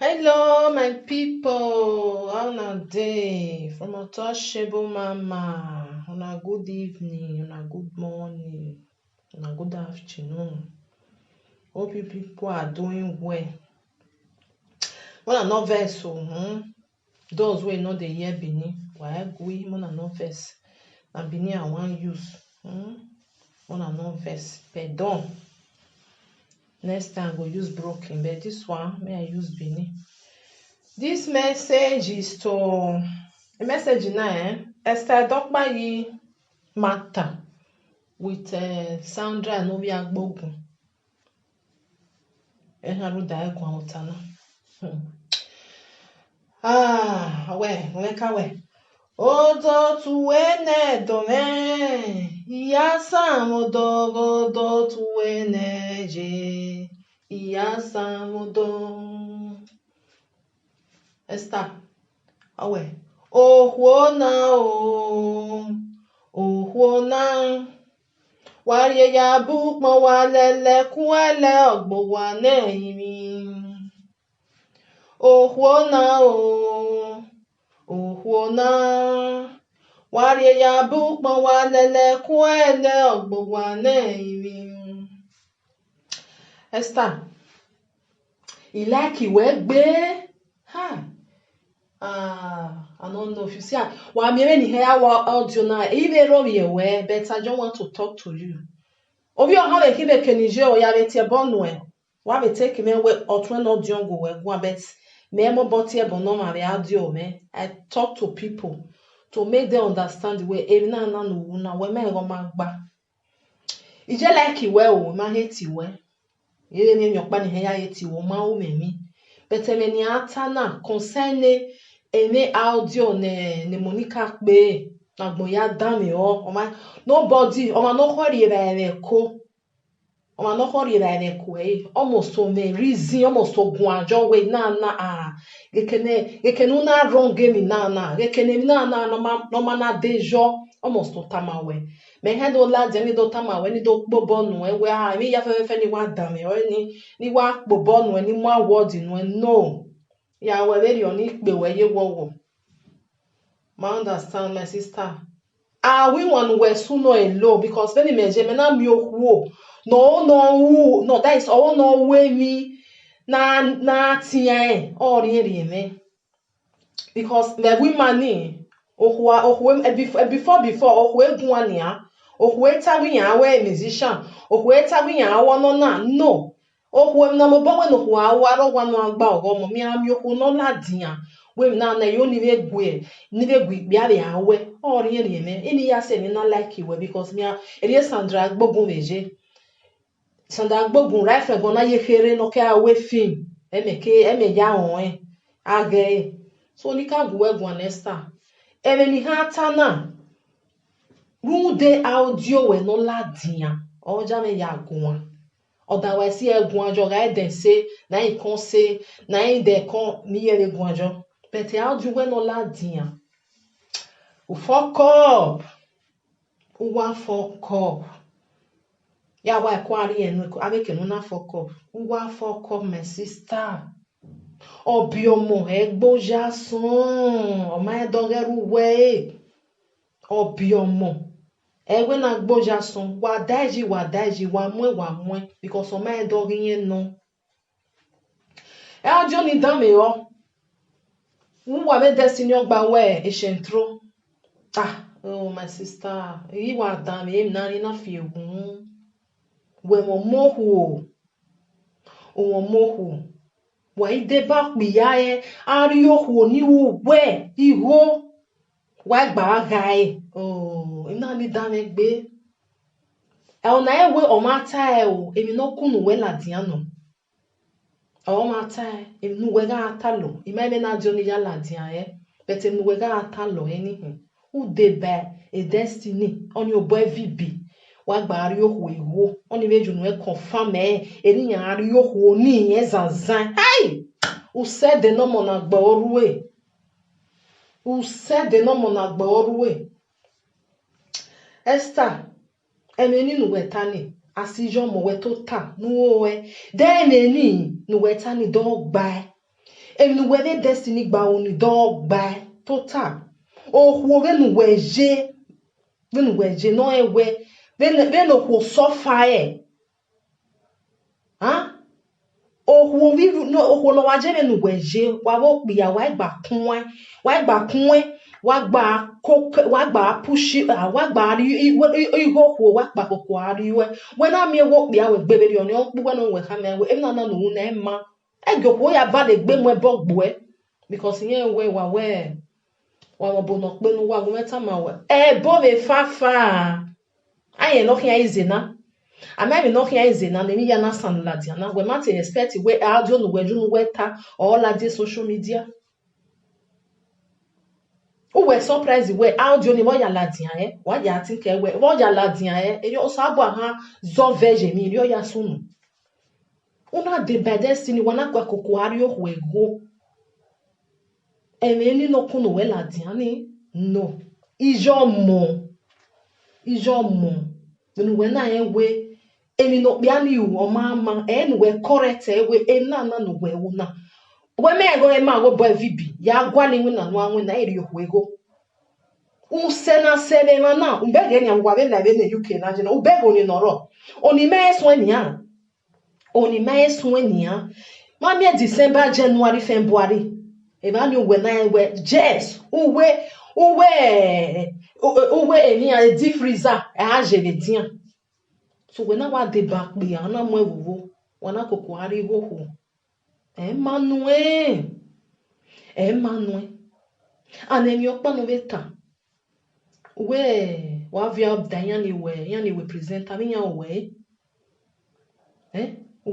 Hello, my people. How na day? From Untouchable Mama. On a good evening, on a good morning, on a good afternoon. Hope you people are doing well. Mona no vex o. Those wey no dey hear Benin, why we mona no vex. Na Benin I wan use. Mona no vex. Pardon. Next time I go use broken, but this one may I use Benin. This message is to a message now, Esther Dokbayi matter with Sandra and Obi Agbogun. We. Odo tuwene dome, iyasa modo tuwene je, iyasa modo. Esther, awe. Ohuona. Warie ya bukmo walele kuele ogbo wa neimi. Ohuona. Warie ya bukmo walele kuele ogbo wa neimi. Esther, ilaki wegbe. I don't know if you see. Well, I'm hearing here audio now. Even though we aware, but I don't want to talk to you. Obi o ha we kibe kenije o ya betie bonwe. Wa be take me we otwen audio go we go bet me mo botie bono ma be audio me. I talk to people to make them understand the way e na no na we me go ma gba. Ije like we o ma hate we. Ye ni nyokpa ni he ya hate we ma o memi. But me ni ata na concern ene audio ne Monica pe na gbo ya dami o ma nobody o ma no hori ere ko o ma no hori ere ko almost so me reason almost so gun ajo we na gekene na wrong game na gekene na no ma na dejo almost to tamawe me he do la je ni do tamawe ni do gbobo nu we mi ya fe ni wa dami o ni wa gbobo nu ni mo award nu no ya we very oni pe we ye wo ma understand my sister. We one we suno elo because when me na mi oku no that is all no way me na tia or me because the women ni before oku egun ania oku etawi yan we musician oku etawi yan no na no oku na mo bo we no ku awaro wa no agba ogo mo mi ami oku no ladian we na yo ni be bia be awe or me any ya say me na like you because me e Sandra Agbogun meje Sandra Agbogun right for go na ye kere no ke awe film e me ya won age so ni ka go egun Esther e me ni ha ta na rude audio we no ladian o ja me ya gun otherwise egun ajo ga den say na e kon say na e de kon mi ye egun ajo but audio we no ladian o fuck up uwa fuck up ya wa kwari enu abeke no na fuck up uwa fuck up my sister obi omo egboja sun o ma dogeru we obi omo ewe na gboja sun wa daiji wa mwe because o ma dogi yen no audio ni dame o uwa be destiny ogba we e shentro oh my sister, you are damn him na fi egun. We mo mohu o mohu. Wa ide ba piya ari ohu ni wo we iho wa gba ga oh ina ni damn egbe. E ona e we o ma ta o emi no kunu we ladian no. O ma ta emi nu we ga atalo. Ima me na joni ya ladian but emi we ga atalo anything. Who dey by a destiny on your boy VB wa gba ari ohu ewo oni meju nu e confirm eni yan ari ohu oni yen zanzan who said the no na gba oruwe Esther eneni nu wetani asijo mo we to ta nu o then eni nu wetani don gba nous wele destiny gba oni dog gba total o wo ve nous weje no ewe ve no ko suffer hein o wo vi no o ko no wa je ve nous weje wa wo pia wa gba kunwe wa gba push wa gba ri igo ko wa gba ko ari we na mi wo pia we gbe be oni o pu no we ka me we na no na ma egoko ya ba de gbe mo bogbo because yen we wa bo no pe nu wa go meta ma we bo me fafa aye no kia izena amemi no kia izena na mi ya na san la dia na we ma te expect we audio no we ju no we ta all la di social media o we surprise we audio ni mo ya la dia wa ya tin ke we mo ya la dia e yo sa bo ha zo veje mi yo ya sunu una de bedestini wana kwa kokoari ohwego emeni no kuno we la diani no ijo mo nu we na enwe emi no bia ni u mama en we correct we ena na no we una we me go e ma go boy vibi ya gwa ni na no anwe na eri ohwego usena sele na umbege ni angwa be na be na UK na je na ubego ni noro oni me so ni a oni mai suenia mami December January February e ba ni we na we yes uwe eni a di freezer e a je le dia so we na wa de back bi ana mo ewuwo wana koko ari ho Emmanuel anemi okpa no beta we wa via danyani we present ami yan we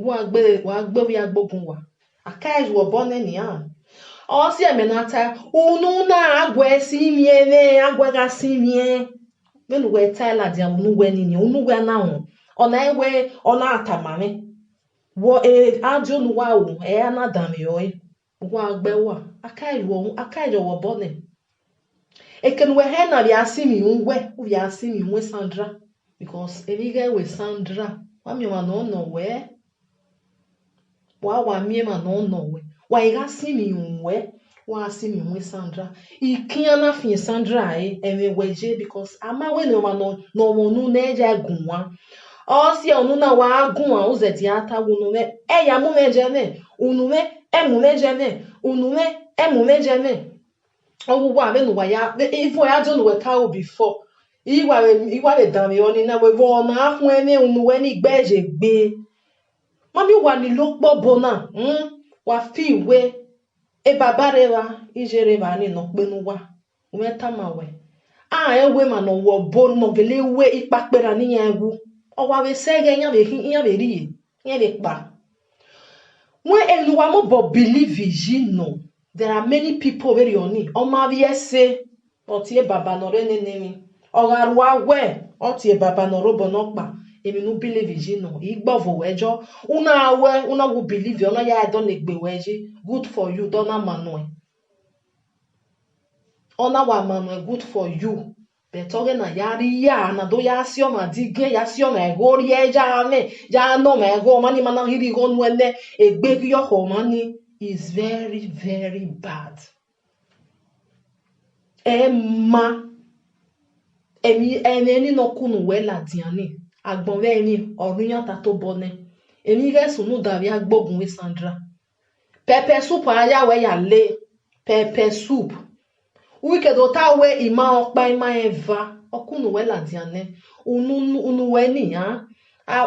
wa gbe bi agbogun wa akai wo bone ni an o si emenata unu na agwe si miene agwe ga si mie benu we tala dia unu we ni unu we na ho ona ewe ona atamame wo ajo nu wa wo na dami yo wa gbe wa akai wo bone eken we he na bi asimi unwe u bi asimi unwe Sandra because eliga we Sandra wa mi wa no we wa mi ma no we wa iga simi unwe wa asimi unwe Sandra ikia na fin Sandra eme weje because ama we no ma no wonu na eja gunwa o si onu na wa gunwa uze di ata wonu me ya mu meje ne unu me emu meje ne unu me emu meje ne owu wa me no wa ya ifo ya do no we ka o before iwa le dan mi oni na we vo na ahun eme unu we ni gbeje gbe mami wa ni lo po bona wa fi we baba re wa ijere ba ni no pe nu wa o meta ma we ewe ma no wo bo no gele we ipapera ni yan ewu o wa we sege yan be ri yan be pa when enu wa mo bo believe no there are many people very oni o ma bi ese o ti baba no re nene mi o ga ruwa we o ti baba no robo no pa emi no believe no igbovo wejo una wo believe ona ya don egbe weje good for you dona manuel ona wa manuel good for you betoge na yari ya na do ya si o ma dige ya si o na ego ri eja me ja no me ego mani mana hiri go nu ele egbe ki yo ho mani is very very bad eni no kunu we la diani agbon we ni orun yan ta to bone emi re sunu dabi agbogun we Sandra pepper soup aya we ya le pepper soup we ke do ta we ima opa ima eva okunu we la diane unu we ni ha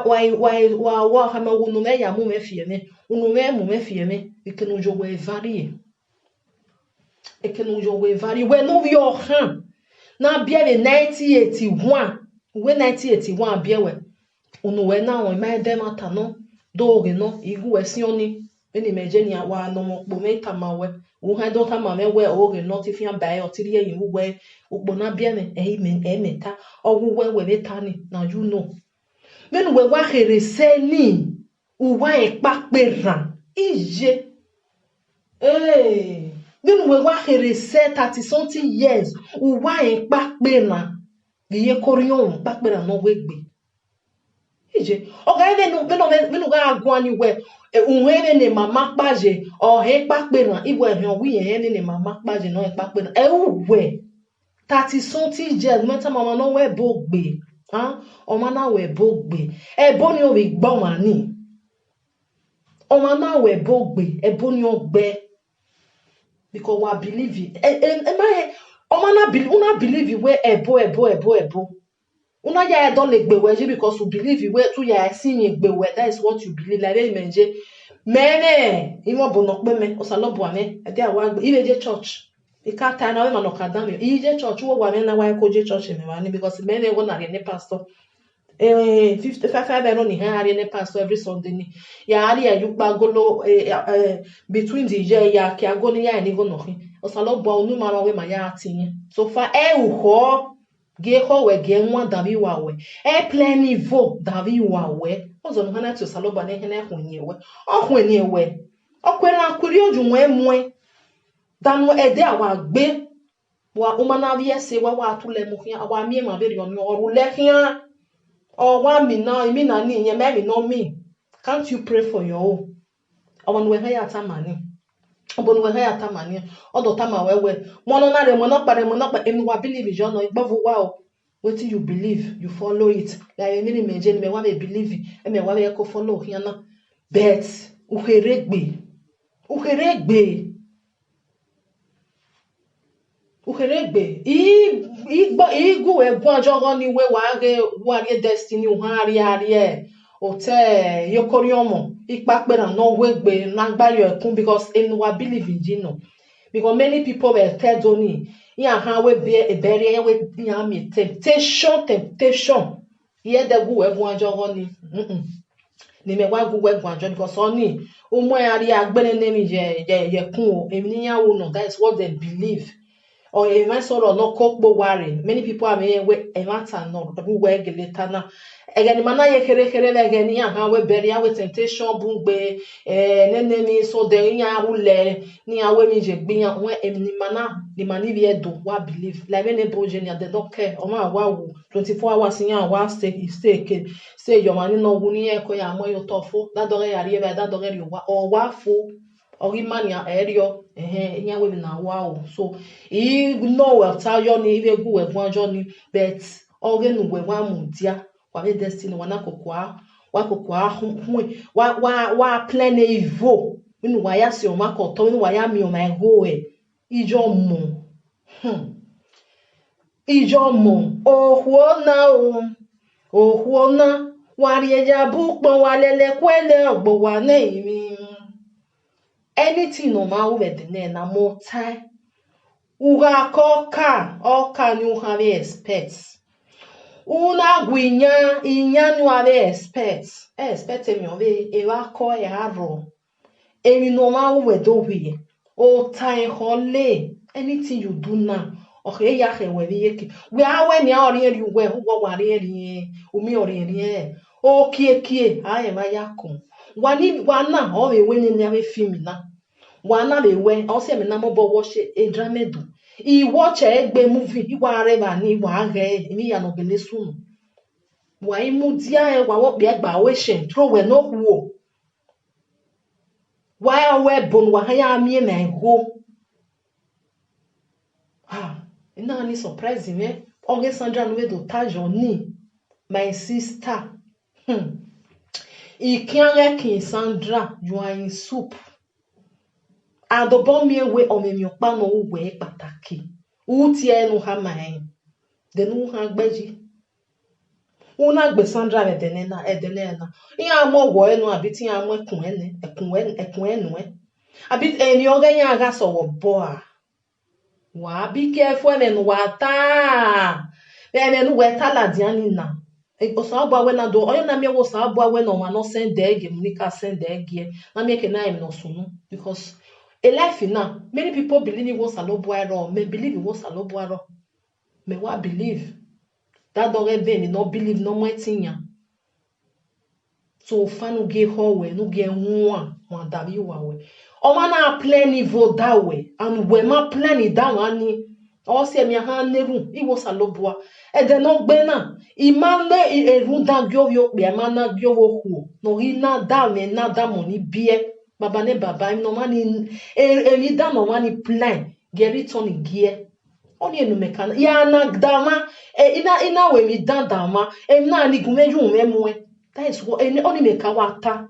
wa ha ma unu me ya mu me fie me unu me mu me fie me ikenu jo we varie we no we o han na bia le 1981 we 1981 bia we unu we na won ma dem ata no do re no igu we si oni eni meje ni wa no mo po meta ma we wo ha do ta ma me we o re no ti fi an ba e o ti ri eyin we ogbo na bia me meta owu we meta ni na you know menu we wa khere se ni uwa e papera ije menu we wa khere se 30 something years uwa e papera iye korion papera no we gbe ije oga ebe no ga agwani we unwere ne mama paje o he pape na iwe he wi ye ne mama paje no he pape na uwe 30 something years meta mama no we bogbe o ma na we bogbe ebo ni o wi gbo mani o ma na we bogbe ebo ni o gbe because we believe it o ma na believe we ebo una ya don le gbewe because you believe we tu ya sin gbewe that is what you believe like they menje mene imo bono pe me o sa lo bo ame e dey awa ibe je church e ka ta na we ma no ka dan me e je church wo wa me na wa ko je church me wa ni because mene go na ne pastor 55 euro ni ha ari ne pastor every Sunday ni ya ari ya yupa golo between the year ya ki agoni ya ni go no o sa lo bo onu ma we ma ya atinye so far uho ge ho we ge nwa davi wa we plan niveau davi wa we ozo no hana to saloba na hena ehunye we ohunye we okwere akuri oju nwe mwe danu ede awa gbe wa umana vie se wa atule mu hia awa mi ma be ri onu oru le hia o wa mi na ni yen me no me can't you pray for your own awon we ha ya tamani obonu we ha ya tamani odo tama wewe mono na re mono pare mono pa enu wa believe jo no igbovu wa o wetin you believe you follow it like me meje me wa me believe me wa me ko follow hian na bet uheregbe igbo egwu ajogo ni we wa re destiny uhari ote yokoriomo ipapera no wegbe na gbayo ekun because enu wa believe in jino because many people were tell Johnny ya ha we be e bere we ya me temptation ye de gu egwu ajogo ni me wa gu egwu ajogo because oni umo ari agbere nemi ye kun o emi ni ya wo no that is what they believe or e ma soro no kokpo ware many people are me we e matter no we geleta na again mana ye kere again ya ha we bere ya we temptation bugbe nenemi so de ya rule ni awe mi je gbe ya we emi mana ni mani bi edo wa believe like many bojenia they don't care o ma wa wo 24 hours ya wa stay your money no wu ni e ko ya mo yo tofo da dore ya ri da dore ri wa fo ori mania erio ya we na wa o so e no we tell you ni ibe gu we fun ajo ni but orenu we wa mu dia wa be destiny wa na kokwa wa plan evil inu wa ya si o ma ko to inu wa ya mi o ma go ijo mo ohuo na wa ri eja bu pon wa lele kwele ogbo wa na imi anything no ma we de na mo tai uga oka ni u have expect una gwinya inyanu ave expect me ove e wa ko ya ro emi no ma we do we o tai hole anything you do now okay ya he we yeke we awe ni ori eri we wo wa eri omi ori eri o kie aye ma yakun wana o we we ni ave film na wana le we o se me na mo bo wo se e dramedu I watch egbe movie iwa reba ni wa ge mi ya no gele sunu wa imu dia wa wo bi egba we shen throw we no wo wa we bon wa ya mi na go ina ni surprise me oge Sandra no we do tajo ni my sister ikiange kin Sandra you are in soup adobo mi we o me mi pa no we pataki uti enu ha mai de nu ha gbeji una gbe Sandra le denena iya mo wo enu abi ti ya mo ekun enu abi eni oge yan aga so wo bo wa be careful enu wa ta enu we ta la diani na o sa bo we na do oyo na mi wo sa bo we no ma no send egg mu ni ka send egg na mi ke na im no sunu because a life now, many people believe in what's a low boy wrong. May believe in what's a low boy wrong. May what believe that don't me not believe no more thing. So fanu ge howe no ge one dabi wawe. O mana plan niveau that way and we ma plan it down ani o se mi ha neru iwo salobua e de no gbe na imane eru da gyo yo pe mana gyo wo hu no ina da me na da money bie baba ne baba no mani e da no mani plan geri toni gie oni enu mekana ya na dama ina we mi dan dama na ni gumeju memwe that is what oni meka wata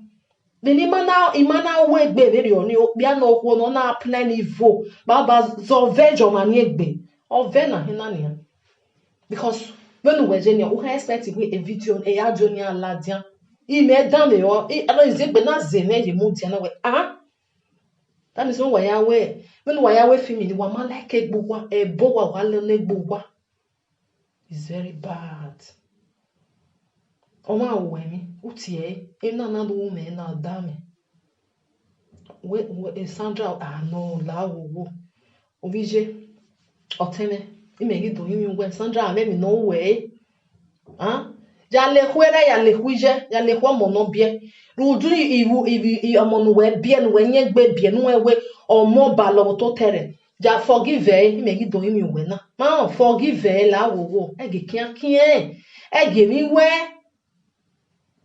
beni mana imana we gbe veri oni bia no kwo no na plan ivo baba zo vejo mani egbe o ve na hinania because when we genia we expect we a video e ya joni aladia I me dan me o alo izegbe na zeme ye mu dia na we that is when we are film ni wa ma like egbugwa ebo wa le egbugwa is very bad o ma wo mi utie e na na do me na da me we Sandra no la wo obije oteme imegi do yimi we Sandra me no we ya le kwere ya le kwije ya le kwa mono bie rudu iwu omono we bie no we nye gbe bie no we omo ba lo to tere ja forgive imegi do yimi we na ma forgive la wo ege kian ege mi we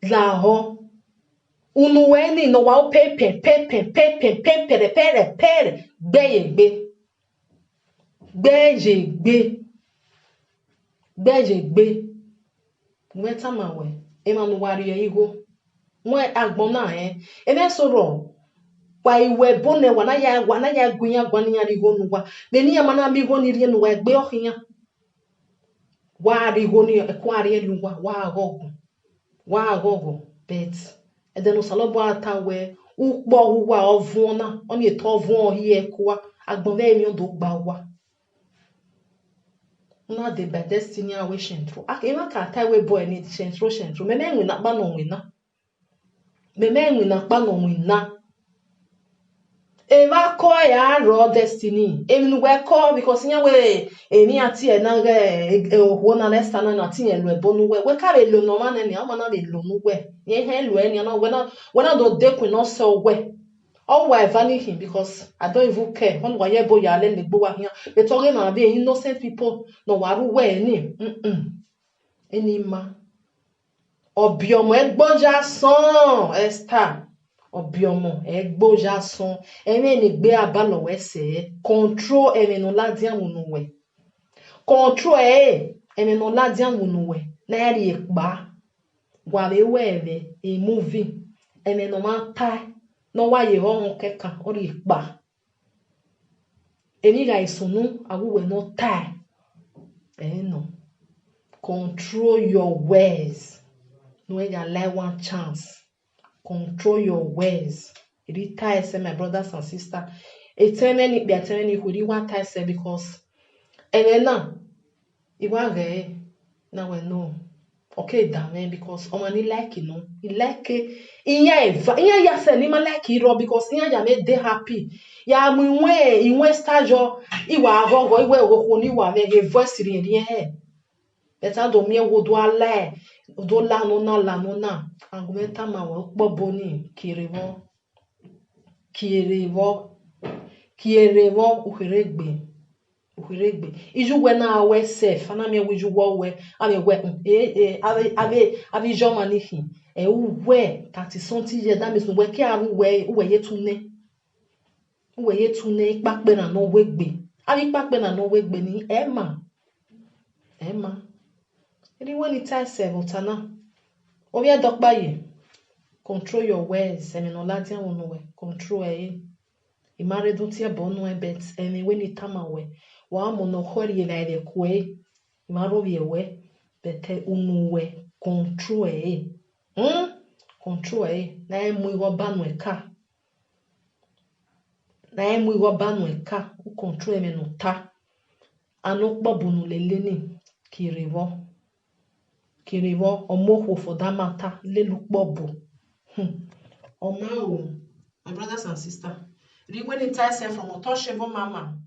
la ho unu we ni no wa pepe gbe Weta mawe emanu wari igo nwe agbona eme soro kwa iwe bone wana ya gunya gwani ya rigo nuwa beni ya mana mi go ni rie nuwa egbe ohinya wa rigo ni ekwari eluwa wa gogo bet edeno salobo atawe ukpo huwa ovuna oni eto ovun ohi ekwa agbonve mi odo gba wa na de by destiny awe shentro aka ka tawe boy ni shentro me enwe na kpa no wina eva ko ya ro destiny emi we ko because nya we emi ati e na ho na nesta na ati yen lo ebonu we ka be lo no ma na ni ama na be lo nu we ye he lo eni na we na do de ku no so we all why vanish him because I don't even care when why boy ya le gbo wa here they talking na be innocent people no waru we ni eni ma obiomo egboja son Esther obiomo egboja son emi ni gbe abalo we se control emi no ladian wonu we control emi no ladian wonu we na ri ipa wa le we e movie emi no ma tai no wa ye ho keka ori ipa emi ga isunu awuwe no tai no control your ways no we ga like one chance control your ways it ties my brothers and sisters eternally be eternally who you want ties because na iwa ge na we know okay damn because omani like you know he like iya ya se ni ma like iro because iya ya me dey happy ya mu inwe stajo iwa agogo iwe ogo ni wa me voice ri he beta do mi wo do ala do la no na argumenta ma wo gbobo ni kirevo uhiregbe iju we na we self ana me we ju wo we ave we ave jo manihi we 30 something years that means we ki aru we yetune ipape na no we gbe ave ipape na no we gbe ni ema ri when it is 7 na o ye dokpa ye control your words emi no ladian wonu we control imare do tie bonu bet emi we ni tamawe wa mo no hori na ide kwe imaro we bet unu we control control na emu iwo banu eka u control emi no ta anu gbobunu lele ni kirivo omo for that matter lelu gbobu my brothers and sisters, when it ties from Otoshevo Mama,